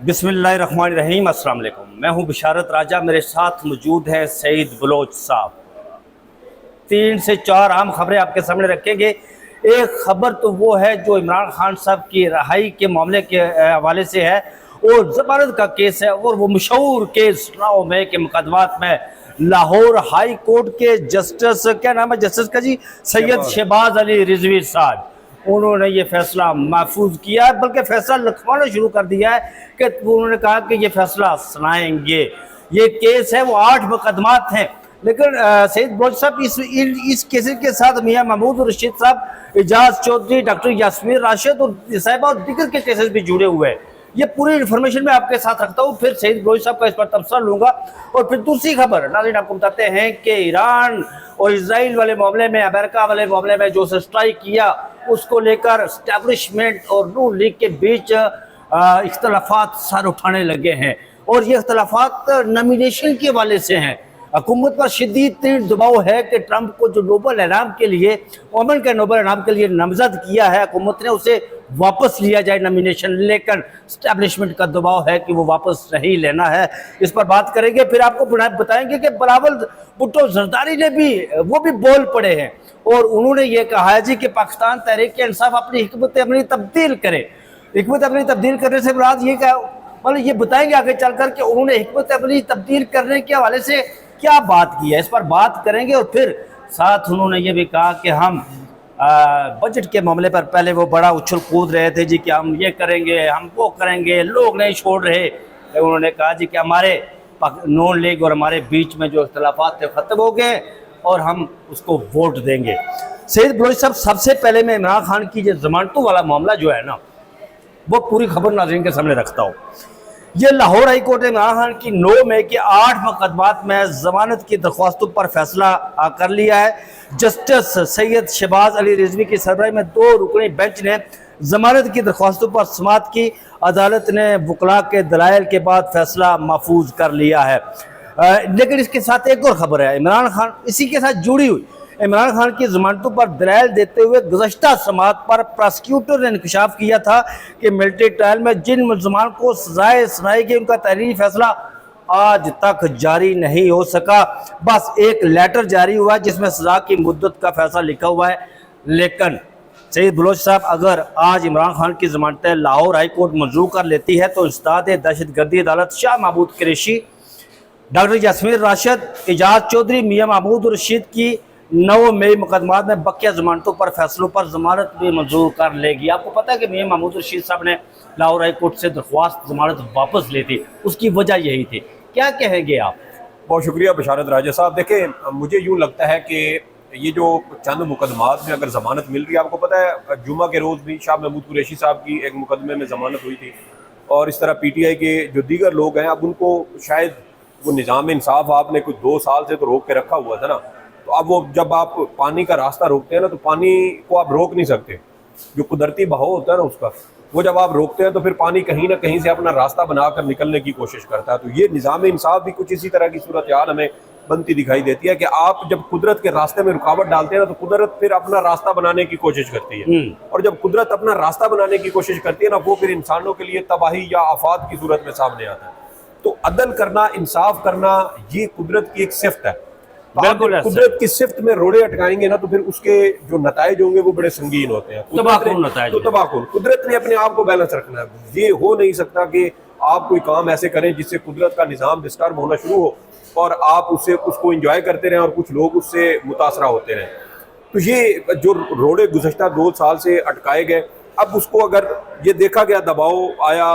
बिस्मिल्लाहिर्रहमानिर्रहीम, अस्सलाम वालेकुम। मैं हूं बिशारत राजा, मेरे साथ मौजूद है सईद बलोच साहब। 3 से 4 अहम खबरें आपके सामने रखेंगे। एक खबर तो वो है जो इमरान खान साहब की रिहाई के मामले के हवाले से है और ज़मानत का केस है, और वो मशहूर केस राव में के मुकदमात में लाहौर हाई कोर्ट के जस्टिस, क्या नाम है जस्टिस का जी, सैयद शहबाज अली रिजवी साहब, उन्होंने ये फैसला महफूज किया है, बल्कि फैसला लिखवाना शुरू कर दिया है कि उन्होंने कहा कि ये फैसला सुनाएंगे। ये केस है, वो 8 मुकदमात हैं, लेकिन सईद बलोच साहब इस केस के साथ मियां महमूद रशीद साहब, एजाज चौधरी, डॉक्टर यास्मीन राशिद और साहिबा और दीगर के केसेस भी जुड़े हुए हैं। ये पूरी इन्फॉर्मेशन मैं आपके साथ रखता हूँ, फिर सईद बलोच साहब का इस पर तबसरा लूंगा। और फिर दूसरी खबर नाज़रीन आपको बताते हैं कि ईरान और इजराइल वाले मामले में, अमेरिका वाले मामले में जो स्ट्राइक किया, उसको लेकर एस्टैब्लिशमेंट और नून लीग के बीच इख्तलाफात सर उठाने लगे हैं, और ये इख्तलाफात नॉमिनेशन के हवाले से हैं। हुकूमत पर शदीद तीन दबाव है कि ट्रंप को जो नोबल इनाम के लिए, अमन के नोबल इनाम के लिए नामजद किया है हुकूमत ने, उसे वापस लिया जाए नॉमिनेशन, लेकिन स्टैब्लिशमेंट का दबाव है कि वो वापस नहीं लेना है। इस पर बात करेंगे, फिर आपको बताएंगे कि बिलावल भुट्टो जरदारी ने भी बोल पड़े हैं, और उन्होंने ये कहा है जी कि पाकिस्तान तहरीक इंसाफ अपनी हिकमत अमली तब्दील करे। हिकमत अमली तब्दील करने से मुराद ये क्या, मतलब ये बताएंगे आगे चलकर कि उन्होंने हिकमत अमली तब्दील करने के हवाले से क्या बात की है, इस पर बात करेंगे। और फिर साथ उन्होंने ये भी कहा कि हम बजट के मामले पर पहले वो बड़ा उछल कूद रहे थे जी कि हम ये करेंगे, हम वो करेंगे, लोग नहीं छोड़ रहे। उन्होंने कहा जी कि हमारे नून लीग और हमारे बीच में जो इख्तलाफात थे ख़त्म हो गए और हम उसको वोट देंगे। सईद बलोच साहब, सबसे पहले मैं इमरान खान की जो जमानतों वाला मामला जो है ना, वो पूरी खबर नाज़रीन के सामने रखता हूँ। ये लाहौर हाई कोर्ट ने इमरान खान की 9 मई के 8 मुकदमात में जमानत की दरख्वास्तों पर फैसला कर लिया है। जस्टिस सैयद शहबाज अली रिजवी की सरबराही में 2 रुकनी बेंच ने जमानत की दरख्वास्तों पर समाअत की। अदालत ने वकला के दलाइल के बाद फैसला महफूज कर लिया है। लेकिन इसके साथ एक और खबर है, इमरान खान इसी के साथ जुड़ी हुई। इमरान खान की जमानतों पर दलाइल देते हुए गुज़श्ता समाअत पर प्रोसिक्यूटर ने इंकशाफ किया था कि मिलिट्री ट्रायल में जिन मुल्ज़मान को सजाएं सुनाई गई, उनका तहरीरी फैसला आज तक जारी नहीं हो सका। बस एक लेटर जारी हुआ जिसमें सजा की मुद्दत का फैसला लिखा हुआ है। लेकिन सईद बलोच साहब, अगर आज इमरान खान की जमानतें लाहौर हाई कोर्ट मंजूर कर लेती है तो इंसदाद दहशतगर्दी अदालत शाह महमूद कुरैशी, डॉक्टर यास्मीन राशिद, एजाज चौधरी, मियां महमूद रशीद की 9 मई मुकदमात में बकिया जमानतों पर फैसलों पर जमानत भी मंजूर कर लेगी। आपको पता है कि मियां महमूद रशीद साहब ने लाहौर हाई कोर्ट से दरख्वास्त जमानत वापस ली थी, उसकी वजह यही थी। क्या कहेंगे आप? बहुत शुक्रिया बिशारत राजा साहब। देखें, मुझे यूँ लगता है कि ये जो चंद मुकदमात में अगर ज़मानत मिल रही है, आपको पता है जुमा के रोज़ भी शाह महमूद कुरैशी साहब की एक मुकदमे में ज़मानत हुई थी, और इस तरह PTI के जो दीगर लोग हैं, अब उनको शायद वो निज़ाम इंसाफ आपने कुछ 2 साल से तो रोक के रखा हुआ था ना, तो अब वो जब आप पानी का रास्ता रोकते हैं ना, तो पानी को आप रोक नहीं सकते। जो कुदरती बहाव होता है ना उसका, वो जब आप रोकते हैं तो फिर पानी कहीं ना कहीं से अपना रास्ता बनाकर निकलने की कोशिश करता है। तो ये निज़ाम इंसाफ भी कुछ इसी तरह की सूरत हाल हमें बनती दिखाई देती है कि आप जब कुदरत के रास्ते में रुकावट डालते हैं ना, तो कुदरत फिर अपना रास्ता बनाने की कोशिश करती है, और जब कुदरत अपना रास्ता बनाने की कोशिश करती है ना, वो फिर इंसानों के लिए तबाही या आफात की सूरत में सामने आता है। तो अदल करना, इंसाफ करना, ये कुदरत की एक सिफ्त है। कुदरत की सिफ्त में रोड़े अटकाएंगे ना, तो फिर उसके जो नताइज होंगे वो बड़े संगीन होते हैं। तबाहकुन। कुदरत ने अपने आप को बैलेंस रखना है। ये हो नहीं सकता कि आप कोई काम ऐसे करें जिससे कुदरत का निज़ाम डिस्टर्ब होना शुरू हो और आप उसको एंजॉय करते रहें और कुछ लोग उससे मुतासरा होते रहें। तो ये जो रोड़े गुज़श्ता 2 साल से अटकाए गए, अब उसको अगर ये देखा गया, दबाव आया,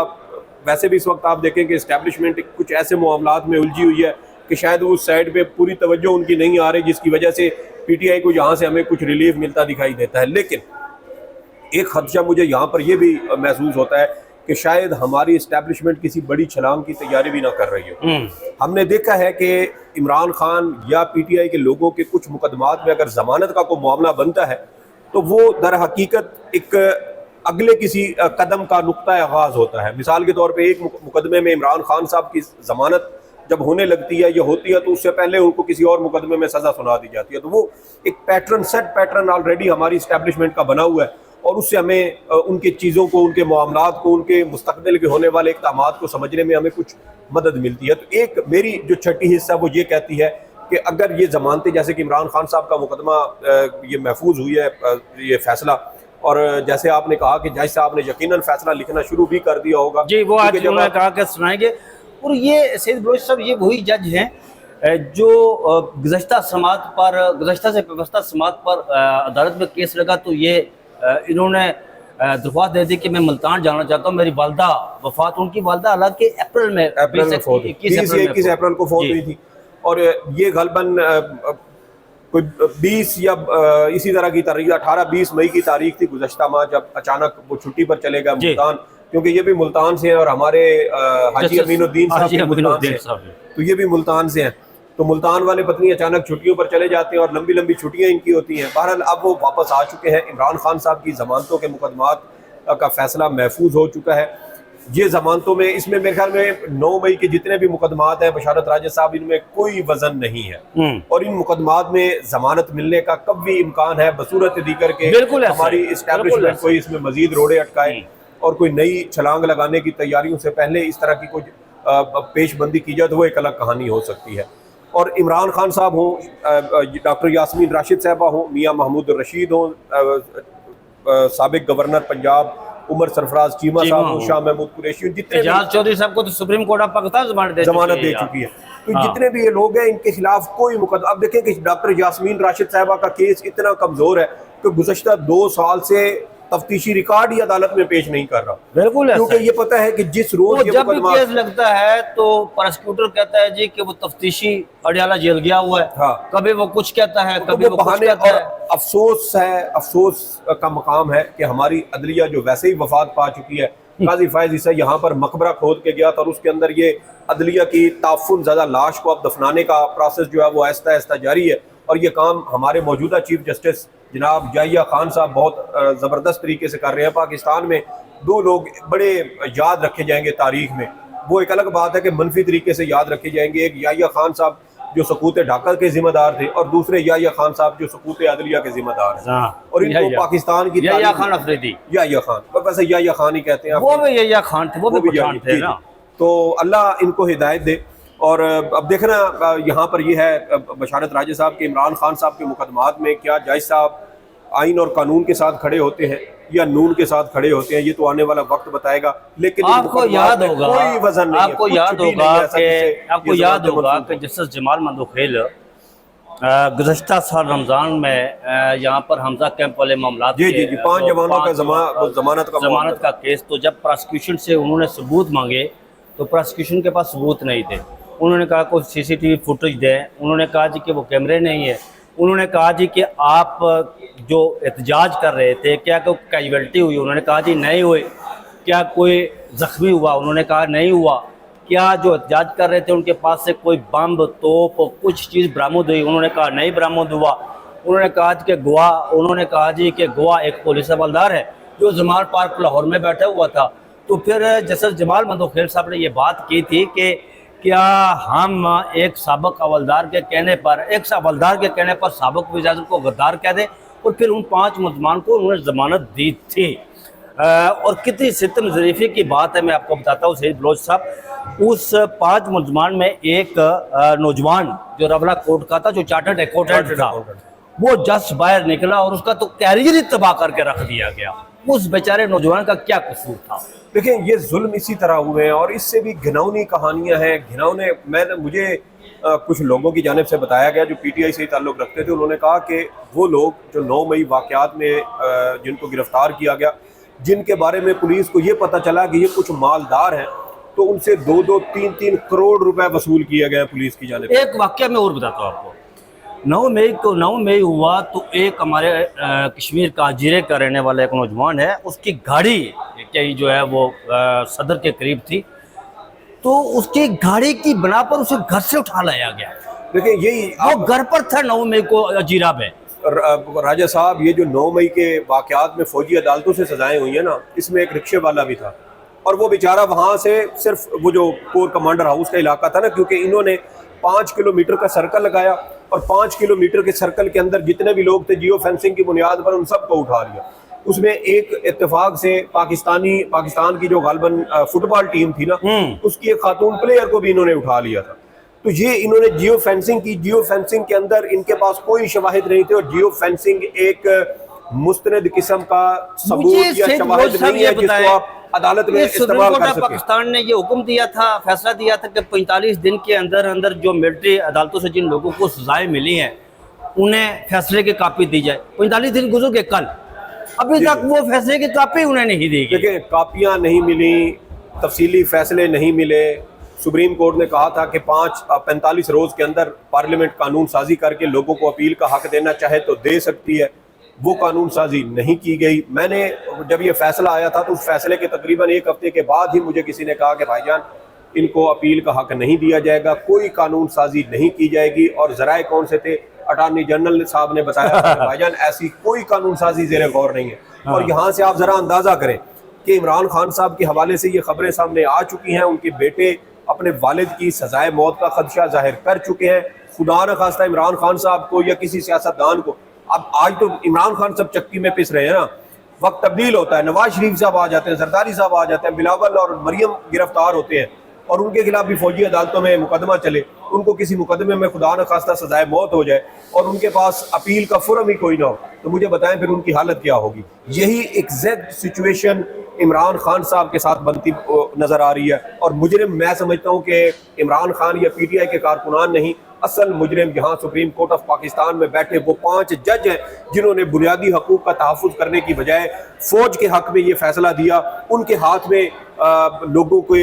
वैसे भी इस वक्त आप देखें कि इस्टेब्लिशमेंट कुछ ऐसे मामलात में उलझी हुई है कि शायद उस साइड पे पूरी तवज्जो उनकी नहीं आ रही, जिसकी वजह से PTI को यहाँ से हमें कुछ रिलीफ मिलता दिखाई देता है। लेकिन एक खदशा मुझे यहाँ पर यह भी महसूस होता है कि शायद हमारी इस्टेब्लिशमेंट किसी बड़ी छलांग की तैयारी भी ना कर रही हो। हमने देखा है कि इमरान खान या PTI के लोगों के कुछ मुकदमात में अगर जमानत का कोई मामला बनता है, तो वो दर हकीकत एक अगले किसी कदम का नुक्ता आगाज होता है। मिसाल के तौर पर एक मुकदमे में इमरान खान साहब की जमानत जब होने लगती है या होती है, तो उससे पहले उनको किसी और मुकदमे में सजा सुना दी जाती है। तो वो एक सेट पैटर्न ऑलरेडी हमारी इस्टेब्लिशमेंट का बना हुआ है, और उससे हमें उनके चीज़ों को, उनके मामलात को, उनके मुस्तकबिल के होने वाले इक़दामात को समझने में हमें कुछ मदद मिलती है। तो एक मेरी जो छठी हिस्सा वो ये कहती है कि अगर ये ज़मानतें, जैसे कि इमरान खान साहब का मुकदमा ये महफूज हुई है, ये फैसला, और जैसे आपने कहा कि जज साहब ने यकीनन फैसला लिखना शुरू भी कर दिया होगा जी, वो आज उन्होंने कहा कि सुनाएंगे। और ये सईद बलोच साहब ये वही जज हैं जो गुज़श्ता समात पर, गुज़श्ता से व्यवस्था समात पर अदालत में केस लगा तो ये इन्होंने दरख्वास्त दे दी कि मैं मुल्तान जाना चाहता हूँ, मेरी वालदा वफात, उनकी वालदा हालांकि अप्रैल में 21 अप्रैल को फौत हुई थी। और ये गलबन कोई 20 या इसी तरह की तारीख 18-20 मई की तारीख थी गुज़श्ता माह, जब अचानक वो छुट्टी पर चले गए मुल्तान, क्योंकि ये भी मुल्तान से हैं और हमारे हाजी अमीनुद्दीन साहब मुल्तान से हैं, तो ये भी मुल्तान से हैं। तो मुल्तान वाले पत्नी अचानक छुट्टियों पर चले जाते हैं और लंबी लंबी छुट्टियां इनकी होती हैं। बहरहाल अब वो वापस आ चुके हैं। इमरान खान साहब की ज़मानतों के मुकदमात का फैसला महफूज हो चुका है। ये ज़मानतों में, इसमें मेरे ख्याल में 9 मई के जितने भी मुकदमात हैं बशारत राजा साहब, इनमें कोई वजन नहीं है और इन मुकदमात में जमानत मिलने का कब भी इम्कान है बसूरत दीगर के हमारी इस्टेब्लिशमेंट कोई इसमें मजीद रोड़े अटकाए और कोई नई छलांग लगाने की तैयारियों से पहले इस तरह की कोई पेशबंदी की जाए तो वो एक अलग कहानी हो सकती है। और इमरान खान साहब हों, डॉक्टर यास्मीन राशिद साहबा हों, मियाँ महमूद रशीद हों, साबिक गवर्नर पंजाब उमर सरफराज चीमा साहब हों, शाह महमूद कुरैशी, जितने चौधरी साहब को तो सुप्रीम कोर्ट ऑफ पाकिस्तान जमानत दे चुकी है। तो जितने भी ये लोग हैं इनके खिलाफ कोई मुकदमा, अब देखें कि डॉक्टर यास्मीन राशिद साहबा का केस इतना कमजोर है कि गुज़श्ता 2 साल से तफ्तीशी रिकॉर्ड ही अदालत में पेश नहीं कर रहा। बिल्कुल, क्योंकि ये पता है कि जिस रोज ये जब भी केस लगता है तो प्रोसिक्यूटर कहता है जी कि वो तफ्तीशी अडियाला जेल गया हुआ है। हाँ। कभी वो कुछ कहता है, कभी तो वो कुछ कहता है। अफसोस है, अफसोस का मकाम है कि हमारी अदलिया जो वैसे ही वफात पा चुकी है, काजी फायज ईसा यहाँ पर मकबरा खोद के गया था और उसके अंदर ये अदलिया की ताफुन ज़्यादा लाश को अब दफनाने का प्रोसेस जो है वो आहिस्ता आहिस्ता जारी है। और ये काम हमारे मौजूदा चीफ जस्टिस जनाब याहिया खान साहब बहुत ज़बरदस्त तरीके से कर रहे हैं। पाकिस्तान में 2 लोग बड़े याद रखे जाएंगे तारीख में, वो एक अलग बात है कि मनफी तरीके से याद रखे जाएंगे। एक याहिया खान साहब जो सकूत ढाका के जिम्मेदार थे और दूसरे याहिया खान साहब जो सकूत अदलिया के जिम्मेदार हैं। और इनको पाकिस्तान की याहिया खान अफरीदी, याहिया खान, वैसे याहिया खान ही कहते हैं, वो भी याहिया खान थे, वो भी पठान थे ना। तो अल्लाह इनको हिदायत दे। और अब देखना यहाँ पर ये है बशारत राजा साहब के, इमरान खान साहब के मुकदमात में क्या जज साहब आइन और कानून के साथ खड़े होते हैं या नून के साथ खड़े होते हैं, ये तो आने वाला वक्त बताएगा। लेकिन आपको याद होगा, कोई वजन नहीं, आपको याद होगा कि जस्टिस जमाल मंदोखेल गुज़श्ता साल रमज़ान में यहाँ पर हमजा कैंप वाले मामला, जी 5 जवानों का जमानत का केस, तो जब प्रोसिक्यूशन से उन्होंने सबूत मांगे तो प्रोसिक्यूशन के पास सबूत नहीं थे। उन्होंने कहा कोई CCTV फुटेज दें, उन्होंने कहा जी कि वो कैमरे नहीं है, उन्होंने कहा जी कि आप जो एहतजाज कर रहे थे क्या कोई कैजुअल्टी हुई, उन्होंने कहा जी नहीं हुई, क्या कोई ज़ख्मी हुआ, उन्होंने कहा नहीं हुआ, क्या जो एहतजाज कर रहे थे उनके पास से कोई बम तोप कुछ चीज़ बरामद हुई, उन्होंने कहा नहीं बरामद हुआ। उन्होंने कहा कि गवाह, उन्होंने कहा जी कि गवाह एक पुलिस हवलदार है जो जमाल पार्क लाहौर में बैठा हुआ था। तो फिर जस्टिस जमाल मंदोखेल साहब ने ये बात की थी कि क्या हम एक साबिक हवलदार के कहने पर, एक हवलदार के कहने पर साबिक वज़ीर-ए-आज़म को गद्दार कह दें, और फिर उन 5 मुलजमान को उन्होंने ज़मानत दी थी। और कितनी सितम ज़रीफ़ी की बात है, मैं आपको बताता हूँ सईद बलोच साहब। उस 5 मुलजमान में एक नौजवान जो रवला कोर्ट का था, जो चार्टर्ड अकाउंटेंट था, वो जस्ट बाहर निकला और उसका तो कैरियर ही तबाह करके रख दिया गया। उस बेचारे नौजवान का क्या कसूर था? देखिए ये जुल्म इसी तरह हुए हैं और इससे भी घिनौनी कहानियां हैं, घिनौने। मुझे कुछ लोगों की जानिब से बताया गया जो PTI से ही ताल्लुक़ रखते थे, उन्होंने कहा कि वो लोग जो 9 मई वाक़यात में जिनको गिरफ्तार किया गया, जिनके बारे में पुलिस को ये पता चला कि ये कुछ मालदार हैं, तो उनसे 2-2, 3-3 करोड़ रुपए वसूल किए गए पुलिस की जानिब से। एक वाक़या मैं और बताता हूँ आपको। 9 मई हुआ तो एक हमारे कश्मीर का जीरे का रहने वाला एक नौजवान है, उसकी गाड़ी जो है वो सदर के करीब थी, तो उसकी गाड़ी की बना पर उसे घर से उठा लाया गया। देखिए यही वो घर पर था 9 मई को जीरा में। राजा साहब ये जो 9 मई के वाक़यात में फौजी अदालतों से सजाएं हुई हैं ना, इसमें एक रिक्शे वाला भी था और वो बेचारा वहाँ से सिर्फ वो जो कोर कमांडर हाउस का इलाका था ना, क्योंकि इन्होंने 5 किलोमीटर का सर्कल लगाया और 5 किलोमीटर के सर्कल के अंदर जितने भी लोग थे जियो फेंसिंग की बुनियाद पर उन सबको उठा लिया। उसमें एक इत्तेफाक से पाकिस्तान की जो गालबन फुटबॉल टीम थी ना, उसकी एक खातून प्लेयर को भी इन्होंने उठा लिया था। तो ये इन्होंने जियो फेंसिंग की। जियो फेंसिंग के अंदर इनके पास कोई शवाहिद नहीं थे, और जियो फेंसिंग एक मुस्तनद किस्म का सबूत या शवाहिद नहीं है जिसको आप अदालत में इस्तेमाल कर सकें। पाकिस्तान ने ये हुक्म दिया था, फैसला दिया था कि 45 दिन के अंदर अंदर जो मिलिट्री अदालतों से जिन लोगों को सजाएं मिली हैं उन्हें फैसले की कॉपी दी जाए। 45 दिन गुजर गए, कल अभी तक वो फैसले की कॉपी उन्हें नहीं दी गई। देखिए, कापियां नहीं मिली, तफसीली फैसले नहीं मिले। सुप्रीम कोर्ट ने कहा था कि 45 रोज के अंदर पार्लियामेंट कानून साजी करके लोगों को अपील का हक देना चाहे तो दे सकती है। वो कानून साजी नहीं की गई। मैंने जब ये फैसला आया था तो उस फैसले के तकरीबन एक हफ्ते के बाद ही मुझे किसी ने कहा कि भाईजान इनको अपील का हक नहीं दिया जाएगा, कोई कानून साजी नहीं की जाएगी। और जराए कौन से थे? अटॉर्नी जनरल साहब ने बताया था कि भाईजान ऐसी कोई कानून साजी ज़ेरे गौर नहीं है। और यहाँ से आप ज़रा अंदाज़ा करें कि इमरान खान साहब के हवाले से ये खबरें सामने आ चुकी हैं। उनके बेटे अपने वालिद की सजाए मौत का खदशा जाहिर कर चुके हैं। खुदा न खास्ता इमरान खान साहब को या किसी सियासतदान को, अब आज तो इमरान खान सब चक्की में पिस रहे हैं ना, वक्त तब्दील होता है, नवाज शरीफ साहब आ जाते हैं, जरदारी साहब आ जाते हैं, बिलावल और मरियम गिरफ्तार होते हैं और उनके खिलाफ भी फौजी अदालतों में मुकदमा चले, उनको किसी मुकदमे में खुदा न खास्ता सजाए मौत हो जाए और उनके पास अपील का फुरम ही कोई ना हो, तो मुझे बताएं फिर उनकी हालत क्या होगी। यही एग्जैक्ट सिचुएशन इमरान खान साहब के साथ बनती नजर आ रही है। और मुजरिम मैं समझता हूँ कि इमरान खान या PTI के कारकुनान नहीं, असल मुजरिम यहाँ सुप्रीम कोर्ट ऑफ पाकिस्तान में बैठे वो 5 जज हैं जिन्होंने बुनियादी हकूक का तहफ़्फ़ुज़ करने की बजाय फौज के हक में ये फैसला दिया। उनके हाथ में लोगों को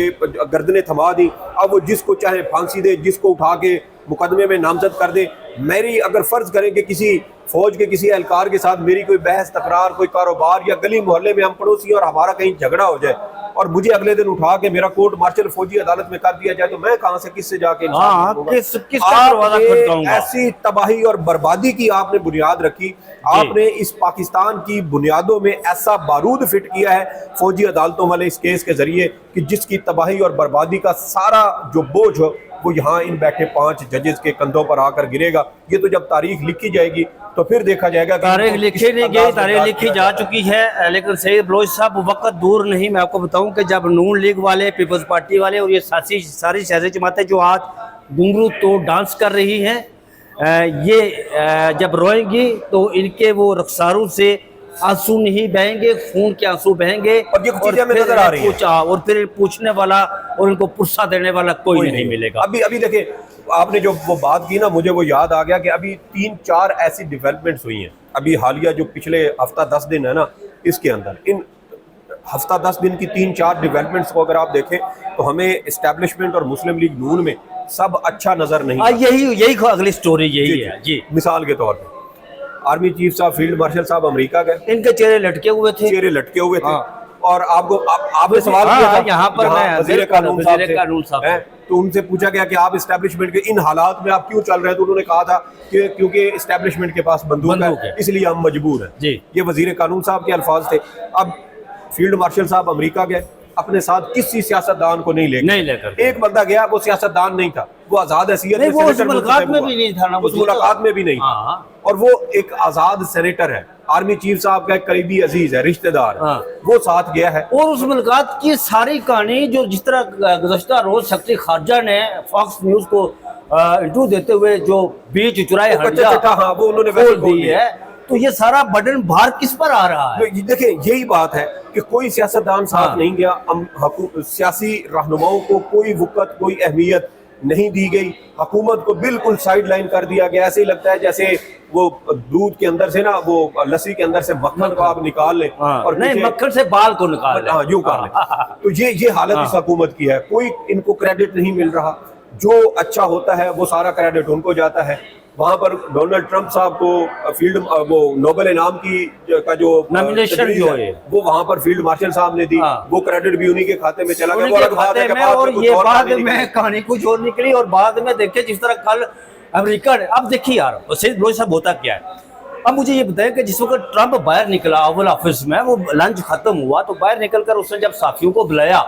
गर्दनें थमा दी। अब वो जिसको चाहे फांसी दे, जिसको उठा के मुकदमे में नामजद कर दे। मेरी अगर फ़र्ज़ करें कि किसी फौज के किसी एहलकार के साथ मेरी कोई बहस तकरार, कोई कारोबार या गली मोहल्ले में हम पड़ोसी और हमारा कहीं झगड़ा हो जाए और मुझे अगले दिन उठा के मेरा कोर्ट मार्शल फौजी अदालत में कर दिया जाए, तो मैं कहां से किससे जाके ऐसी तबाही और बर्बादी की आपने बुनियाद रखी। आपने इस पाकिस्तान की बुनियादों में ऐसा बारूद फिट किया है फौजी अदालतों वाले इस केस के जरिए कि जिसकी तबाही और बर्बादी का सारा जो बोझ हो वो यहाँ इन बैठे 5 जजेस के कंधों पर आकर गिरेगा। ये तो जब तारीख लिखी जाएगी तो फिर देखा जाएगा। तारीख लिखी नहीं गई, तारीख लिखी जा चुकी है। लेकिन सईद बलोच साहब वक्त दूर नहीं, मैं आपको बताऊं कि जब नून लीग वाले, पीपल्स पार्टी वाले और ये सारी सियासी जमातें जो आज घुंघरू तो डांस कर रही हैं, ये जब रोएंगी तो इनके वो रख्सारों से आंसू नहीं बहेंगे, खून के आंसू बहेंगे और फिर पूछने वाला और इनको पुरसा देने वाला कोई नहीं मिलेगा। अभी देखिए, आपने जो वो बात की ना, मुझे वो याद आ गया कि अभी 3-4 ऐसी डेवलपमेंट्स हुई हैं अभी हालिया, जो पिछले हफ्ता 10 दिन है ना, इसके अंदर इन हफ्ता 10 दिन की 3-4 डेवलपमेंट्स को अगर आप देखें तो हमें एस्टैब्लिशमेंट और मुस्लिम लीग नून में सब अच्छा नजर नहीं। यही अगली स्टोरी यही है जी। मिसाल के तौर पर आर्मी चीफ साहब, फील्ड मार्शल साहब अमेरिका गए, इनके चेहरे लटके हुए थे, और आपने सवाल किया था यहाँ पर वज़ीर कानून साहब, तो उनसे पूछा गया कि आप एस्टैब्लिशमेंट के इन हालात में आप क्यों चल रहे हैं, तो उन्होंने कहा था कि क्योंकि एस्टैब्लिशमेंट के पास बंदूक है इसलिए हम मजबूर हैं जी। ये वज़ीर कानून साहब के अल्फाज थे। अब फील्ड मार्शल साहब अमेरिका गए, अपने साथ किसी सियासतदान को नहीं लेकर एक बंदा गया, वो सियासतदान नहीं था, वो आजाद हैसियत में, उस मुलाकात में भी नहीं था, उस मुलाकात में भी नहीं, और वो एक आजाद सेनेटर है, आर्मी चीफ साहब का एक करीबी अजीज है, रिश्तेदार, वो साथ गया है। और उस मुलाकात की सारी कहानी जो जिस तरह गुज़श्ता रोज सेक्रेटरी खारजा ने फॉक्स न्यूज को इंटरव्यू देते हुए जो बीच चुराए वो उन्होंने वैसे दी है, तो ये सारा बर्डन भार किस पर आ रहा है? देखिए, यही बात है कि कोई सियासतदान साथ नहीं गया, सियासी रहनुमाओं को कोई वक़्त, कोई अहमियत नहीं दी गई, हुकूमत को बिल्कुल साइड लाइन कर दिया गया। ऐसे ही लगता है जैसे वो दूध के अंदर से ना, वो लस्सी के अंदर से मक्खन को आप निकाल लें और नहीं, मक्खन से बाल को निकाल लें, यूं कर लें। तो ये हालत इस हुकूमत की है, कोई इनको क्रेडिट नहीं मिल रहा। जो अच्छा होता है वो सारा क्रेडिट उनको जाता है। वहां पर डोनाल्ड ट्रंप साहब को फील्ड वो नोबेल इनाम का जो नॉमिनेशन जो है वो वहां पर फील्ड मार्शल साहब ने दी, वो क्रेडिट भी उन्हीं के खाते में चला गया। और ये बाद में कहानी कुछ और निकली, और बाद में देखिए जिस तरह कल अमेरिका, अब देखिए यार सईद बलोच साहब होता क्या है। अब मुझे ये बताया कि जिस वक्त ट्रंप बाहर निकला ओवल ऑफिस में, वो लंच खत्म हुआ तो बाहर निकलकर उसने जब साफियों को बुलाया,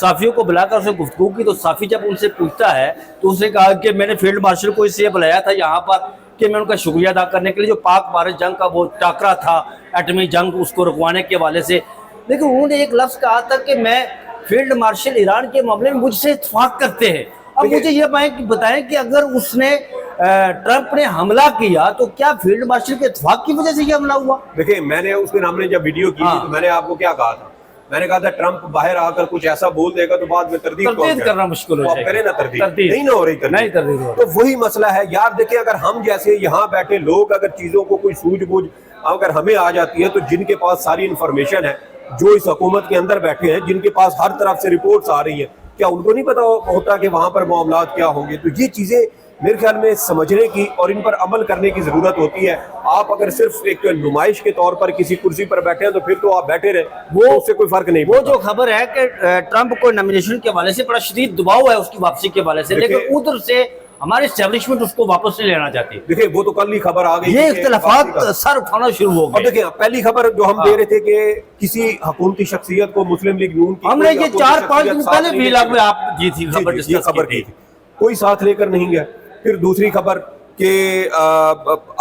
साफियों को बुलाकर उसने गुफ्तगू की, तो साफी जब उनसे पूछता है तो उसने कहा कि मैंने फील्ड मार्शल को इसलिए बुलाया था यहाँ पर कि मैं उनका शुक्रिया अदा करने के लिए, जो पाक भारत जंग का वो टाकरा था, एटमी जंग, उसको रुकवाने के हवाले से। लेकिन उन्होंने एक लफ्ज़ कहा था कि मैं फील्ड मार्शल ईरान के मामले में मुझसे इत्तेफाक करते हैं। अब मुझे ये बताएं कि अगर उसने ट्रंप ने हमला किया तो क्या फील्ड मार्शल के इत्तेफाक की वजह से ये हमला हुआ? देखिए, मैंने उस दिन हमने जब वीडियो की तो मैंने आपको क्या कहा था, मैंने कहा था ट्रंप बाहर आकर कुछ ऐसा बोल देगा तो बाद में तरदीद करना मुश्किल हो जाएगा। तो आप करें ना तरदीद, नहीं ना हो रही तरदीद। तो वही मसला है यार। देखिए, अगर हम जैसे यहाँ बैठे लोग अगर चीजों को कोई सूझबूझ अगर हमें आ जाती है, तो जिनके पास सारी इंफॉर्मेशन है, जो इस हुकूमत के अंदर बैठे हैं, जिनके पास हर तरफ से रिपोर्ट्स आ रही है, क्या उनको नहीं पता होता कि वहां पर मामलात क्या होंगे? तो ये चीजें मेरे ख्याल में समझने की और इन पर अमल करने की जरूरत होती है। आप अगर सिर्फ एक नुमाइश के तौर पर किसी कुर्सी पर बैठे हैं तो फिर तो आप बैठे रहे, वो उससे कोई फर्क नहीं पड़ता। वो जो खबर है कि ट्रंप को नॉमिनेशन के हवाले से बड़ा शदीद दबाव है उसकी वापसी के हवाले से, लेकिन उधर से हमारी एस्टेब्लिशमेंट उसको वापस नहीं लेना चाहती। देखिए, वो तो कल ही खबर आ गई, ये इख्तिलाफात सर उठाना शुरू हो गए। देखिए, पहली खबर जो हम दे रहे थे कि किसी हुकूमती शख्सियत को मुस्लिम लीग नून की, हमने ये 4-5 दिन पहले व्लॉग में आप जी थी खबर की थी, कोई साथ लेकर नहीं गया। फिर दूसरी खबर कि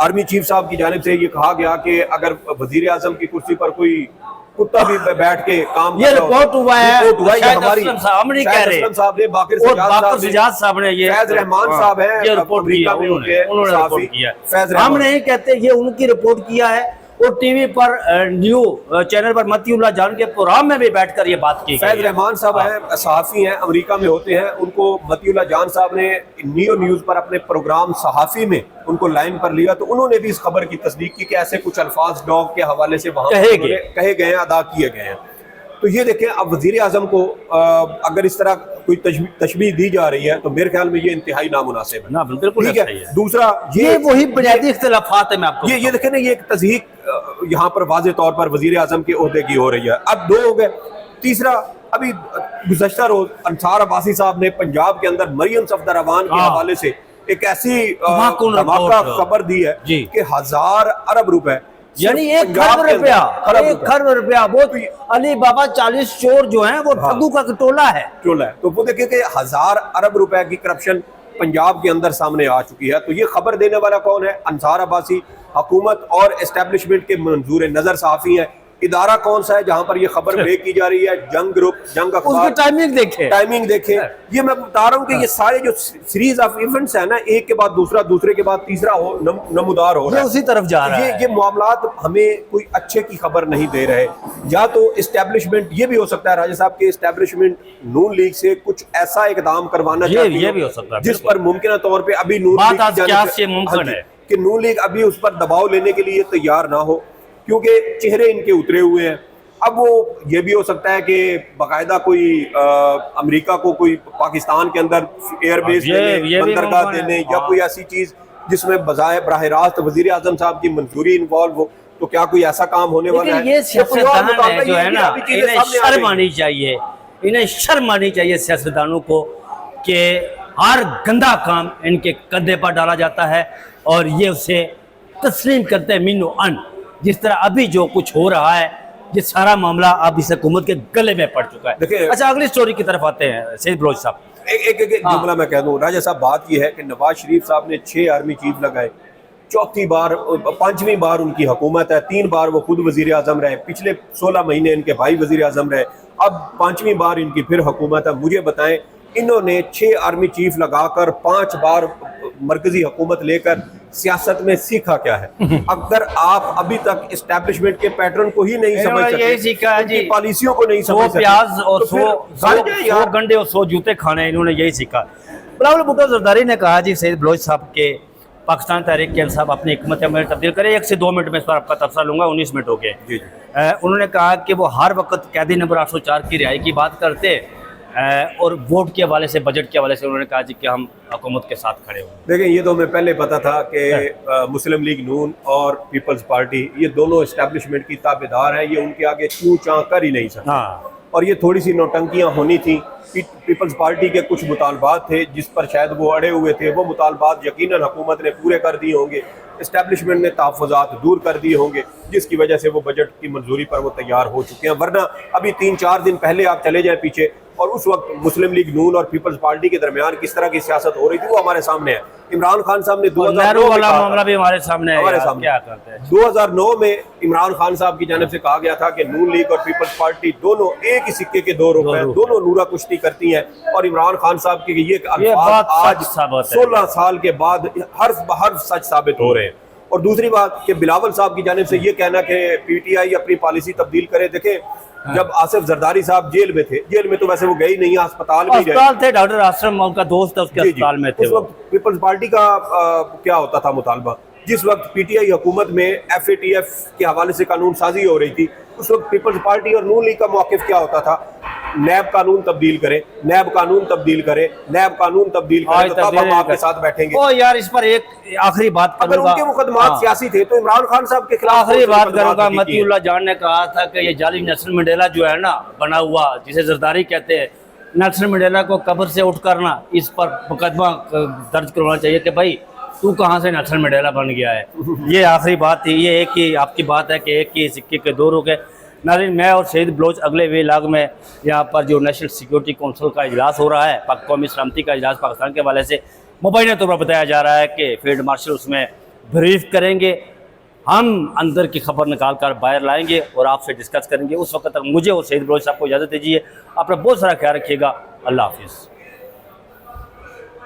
आर्मी चीफ साहब की जानिब से ये कहा गया कि अगर वजीर आजम की कुर्सी पर कोई कुत्ता भी बैठ के काम, ये रिपोर्ट हुआ है, हमारी साहब ने, बाकिर सजाद साहब ने, ये फैज रहमान साहब है, ये रिपोर्ट किया, उन्होंने रिपोर्ट किया। हम नहीं कहते, ये उनकी रिपोर्ट किया है। और टीवी पर न्यू चैनल पर मतीउल्लाह जान के प्रोग्राम में भी बैठकर ये बात की। फैज रहमान साहब हैं, सहाफ़ी हैं, अमेरिका में होते हैं। उनको मतीउल्लाह जान साहब ने न्यू न्यूज़ पर अपने प्रोग्राम सहाफ़ी में उनको लाइन पर लिया, तो उन्होंने भी इस खबर की तस्दीक की कि ऐसे कुछ अल्फाज डॉग के हवाले से वहाँ कहे गए हैं, अदा किए गए हैं। तो ये देखें, अब वजीर आजम को अगर इस तरह कोई तशबीह दी जा रही है तो मेरे ख्याल में ये इंतहाई नामुनासिब है। बिल्कुल ठीक है। दूसरा, ये वही बुनियादी इख्तिलाफात है। मैं आपको ये देखें ना, ये एक तज़हीक यहाँ पर वाज़े तौर पर वजीर आजम के ओहदे की हो रही है। अब 2 हो गए। तीसरा, अभी गुज़श्ता रोज अंसार अब्बासी साहब ने पंजाब के अंदर मरियम सफदरवान के हवाले से एक ऐसी धमाका खबर दी है कि 1000 अरब रुपए, यानी 1 खरब रुपया, वो अली बाबा 40 चोर जो हैं वो ठगू का टोला है। तो वो देखिए कि 1000 अरब रुपए की करप्शन पंजाब के अंदर सामने आ चुकी है। तो ये खबर देने वाला कौन है? अंसार अब्बासी, हुकूमत और एस्टेब्लिशमेंट के मंजूर नजर सहाफ़ी है। इदारा कौन सा है जहां पर ये खबर ब्रेक की जा रही है? जंग ग्रुप, जंग अखबार। टाइमिंग देखे। ये मैं बता रहा हूँ कि ये सारे जो सीरीज ऑफ इवेंट्स है ना, एक के बाद दूसरा, दूसरे के बाद तीसरा हो नमूदार हो रहा है, उसी तरफ जा रहा है। ये मामलात हमें कोई अच्छे की खबर नहीं दे रहे। या तो एस्टेब्लिशमेंट, ये भी हो सकता है राजा साहब के एस्टेब्लिशमेंट नून लीग से कुछ ऐसा इकदाम करवाना चाहती है, ये भी हो सकता है, जिस पर मुमकिन तौर पर अभी नून लीग अभी उस पर दबाव लेने के लिए तैयार ना हो, क्योंकि चेहरे इनके उतरे हुए हैं। अब वो ये भी हो सकता है कि बाकायदा कोई अमेरिका को कोई पाकिस्तान के अंदर एयरबेस देने, बंदरगाह देने, या कोई ऐसी चीज जिसमें बराह रास्त वजीर आजम साहब की मंजूरी इन्वॉल्व हो, तो क्या कोई ऐसा काम होने वाला है? ये सियासतदान है जो है ना, इन्हें शर्म आनी चाहिए, इन्हें शर्म आनी चाहिए सियासतदानों को कि हर गंदा काम इनके कंधे पर डाला जाता है और ये उसे तस्लीम करते हैं मीनो अन। जिस तरह अभी जो कुछ हो रहा है, ये सारा मामला अब इस हुकूमत के गले में पड़ चुका है। अच्छा, अगली स्टोरी की तरफ आते हैं सईद बलोच साहब। एक जुमला मैं कह दूं राजा साहब, बात यह है कि नवाज शरीफ साहब ने 6 आर्मी चीफ लगाए, 5वीं बार उनकी हुकूमत है, 3 बार वो खुद वजीर आजम रहे, पिछले 16 महीने इनके भाई वजीर आजम रहे, अब 5वीं बार इनकी फिर हुकूमत है। मुझे बताएं, इन्होंने 6 आर्मी चीफ लगाकर 5 बार मरकजी हुकूमत लेकर सियासत में सीखा क्या है? अगर आप अभी तक एस्टेब्लिशमेंट के पैटर्न को ही नहीं समझ सके, यही सीखा है जी, पॉलिसियों को नहीं समझ सके, प्याज और 100 गंडे और 100 जूते खाने, इन्होंने यही सीखा। बिलावल भुट्टो जरदारी ने कहा जी सईद बलोच साहब के पाकिस्तान तहरीक के इंसाफ अपनी हिकमत अमल तब्दील करे। 1 से 2 मिनट में इस पर आपका तबसरा लूँगा, 19 मिनट हो गए। उन्होंने कहा कि वो हर वक्त कैदी नंबर 804 की रिहाई की बात करते और वोट के हवाले से, बजट के हवाले से उन्होंने कहा जी कि हम हुकूमत के साथ खड़े हों। देखें, ये तो हमें पहले पता था कि मुस्लिम लीग नून और पीपल्स पार्टी ये दोनों एस्टेब्लिशमेंट की ताबेदार हैं, ये उनके आगे चूँ चाँ कर ही नहीं सकते। और ये थोड़ी सी नौटंकियाँ होनी थी। पीपल्स पार्टी के कुछ मुतालबात थे जिस पर शायद वो अड़े हुए थे, वो मुतालबात यकीनन हुकूमत ने पूरे कर दिए होंगे, एस्टेब्लिशमेंट ने तहफ़्फ़ुज़ात दूर कर दिए होंगे, जिसकी वजह से वो बजट की मंजूरी पर वो तैयार हो चुके हैं। वरना अभी 3-4 दिन पहले आप चले जाएं पीछे, और उस वक्त मुस्लिम लीग नून और पीपल्स पार्टी के दरमियान किस तरह की सियासत हो रही थी वो हमारे सामने है। इमरान खान साहब ने 2009 नेहरू में वाला कहा मामला भी हमारे सामने है हमारे यार, सामने क्या करते हैं। 2009 में इमरान खान साहब की जानिब से कहा गया था कि नून लीग और पीपल्स पार्टी दोनों एक ही सिक्के के दो रुख हैं, दोनों नूरा कुश्ती करती हैं। और इमरान खान साहब के ये अल्फाज बात आज सच साबित है। 16 साल के बाद हर सच साबित हो रहे हैं। और दूसरी बात कि बिलावल साहब की जानिब से ये कहना कि पीटीआई अपनी पॉलिसी तब्दील करे, देखे जब आसिफ जरदारी साहब जेल में थे, जेल में तो वैसे वो गए ही नहीं, अस्पताल में गए थे, डॉक्टर आश्रम उनका दोस्त है, उसके अस्पताल में थे। उस वक्त पीपल्स पार्टी का क्या होता था मुतालबा, जिस वक्त पीटीआई हुकूमत में एफएटीएफ के हवाले से कानून साजी हो रही थी, उस वक्त पीपल्स पार्टी और नून लीग का मौक़िफ़ क्या होता था, नैब कानून तब्दील करे, नैब कानून तब्दील करे, नैब कानून तब्दील करे, तो तब हम आपके साथ बैठेंगे। ओ यार, इस पर एक आखिरी बात अगर उनके मुकदमात सियासी थे तो इमरान खान साहब के खिलाफ आखिरी बात करूंगा। मतीउल्लाह जान ने कहा था कि ये जाली नेल्सन मंडेला जो है ना बना हुआ, जिसे जरदारी कहते हैं, नेल्सन मंडेला को कब्र से उठ करना, इस पर मुकदमा दर्ज करवाना चाहिए कि भाई तू कहाँ से नेल्सन मंडेला बन गया है। ये आखिरी बात थी। ये एक ही आपकी बात है कि एक ही सिक्के के दो रुख है। नाज़रीन, मैं और शहीद बलोच अगले व्लॉग में यहाँ पर जो नेशनल सिक्योरिटी काउंसिल का इजलास हो रहा है, कौमी सलामती का इजलास पाकिस्तान के हवाले से मुबैना तौर पर बताया जा रहा है कि फील्ड मार्शल उसमें ब्रीफ करेंगे। हम अंदर की खबर निकाल कर बाहर लाएंगे और आपसे डिस्कस करेंगे। उस वक्त तक मुझे और शहीद बलोच साहब को इजाज़त दीजिए। अपना बहुत सारा ख्याल रखिएगा। अल्लाह हाफिज़।